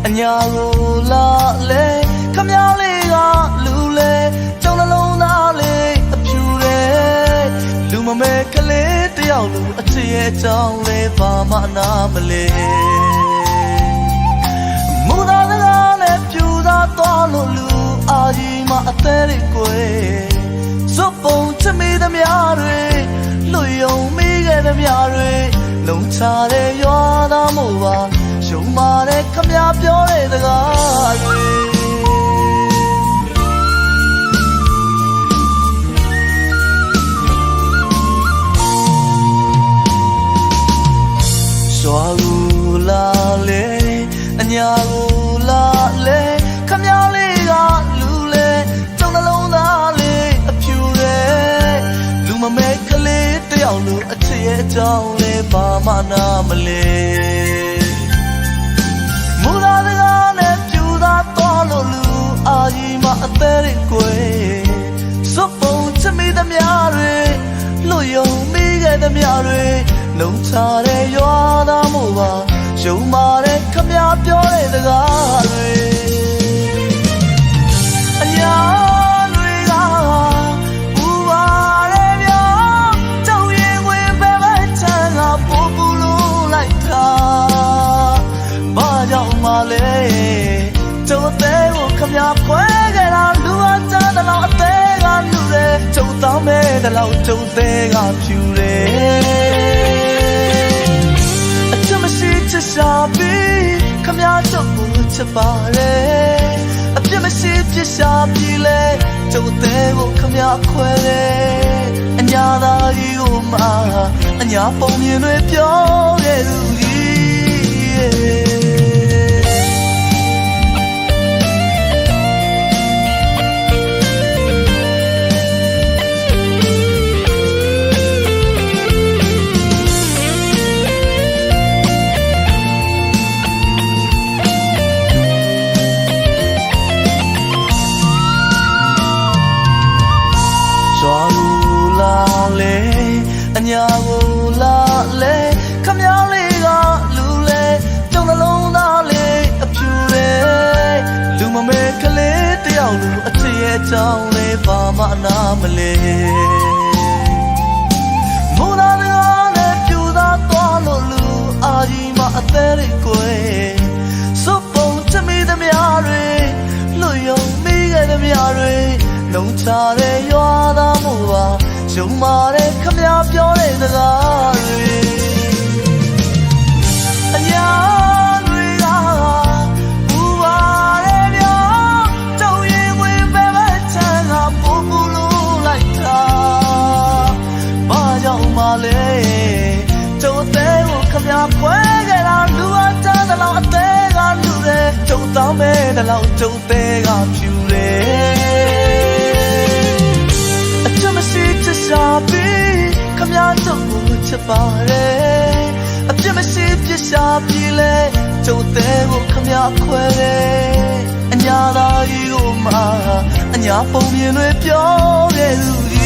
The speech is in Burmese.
အညာကိုလာလေခမည်းလေးကလူလေကြောင်နှလုံးသားလေးအဖြူတယ်လူမမဲကလေးတယောက်လူအချစ်ရဲ့ကြောင်လေးဘာမှနာမလဲမူသားစကားနဲ့ပြူသားသွားလို့လူအာကြီးမအသေးလေးကွယ်စွပ်ပုံချမိသမျှတွေလူယုံမိခဲ့သမျှတွေလုံချတဲ့ရွာသားမို့ပါရှုံးမာတဲ့ခမည်းပြောတဲ့စကားတွေရွာကိုလာလေအညာကိုလာလေခမည်းလေးကလူလေကြောင်နှလုံးသားလေးအဖြူတယ်လူမမဲကလေးတယောက်လူအချစ်ရဲ့အကြောင်းလေးဘာမှနာမလဲမူသားစကားနဲ့ပြူသားသွားလို့လူအာကြီးမအသေးလေးကွယ်စွပ်ပုံချမိသမျှတွေလူယုံမိခဲ့သမျှတွေလုံချတဲ့ရွာသားမို့ပါရှုံးမာတဲ့ခမည်းပြောတဲ့စကားတွေအညာတွေကဘူပါရဲ့ပြောကြောင်ရင်ဝင်ပဲပဲချမ်းကပို့ပူလို့လိုက်တာဘာကြောင့်မလဲကျုပ်တဲ့ကိုခမည်းခွဲခဲ့တာလူအကြမ်းတဲ့လောက်အသေးကလူတယ်ကျုပ်တောင်းမဲ့တဲ့လောက်ကျုပ်တဲ့ကဖြူတယ်ရှာပြီးခမည်းကျုပ်ကိုချစ်ပါတယ်အပြစ်မရှိပြစ်ရှာပြီးလဲကျုပ်တဲ့ကိုခမည်းခွဲတယ်အညာသားကြီးကိုမှအညာပုံမြင်တွေပြောခဲ့သူကြီးအညာကိုလာလေခမည်းလေးကလူလေကြောင်နှလုံးသားလေးအဖြူတယ်လူမမဲကလေးတယောက်လူအချစ်ရဲ့ကြောင်လေးဘာမှနာမလဲမူသားစကားနဲ့ပြူသားသွားလို့လူအာကြီးမအသေးလေးကွယ်စွပ်ပုံချမိသမျှတွေလူယုံမိခဲ့သမျှတွေလုံချတဲ့ရွာသားမို့ပါရှုံးမာတဲ့ခမည်းပြောတဲ့စကားတွေအညာတွေကဘူပါရဲ့ပြောကြောင်ရင်ဝင်ပဲပဲချမ်းကပို့ပူလို့လိုက်တာဘာကြောင့်မလဲကျုပ်တဲ့ကိုခမည်းခွဲခဲ့တာလူအကြမ်းတဲ့လောက်အသေးကလူတယ်ကျုပ်တောင်းမဲ့တဲ့လောက်ကျုပ်တဲ့ကဖြူတယ်မရှိချစ်ရှာပြီးခမည်းကျုပ်ကိုချစ်ပါတယ်အပြစ်မရှိပြစ်ရှာပြီးလဲကျုပ်တဲ့ကိုခမည်းခွဲတယ်အညာသားကြီးကိုမှအညာပုံမြင်တွေပြောခဲ့သူ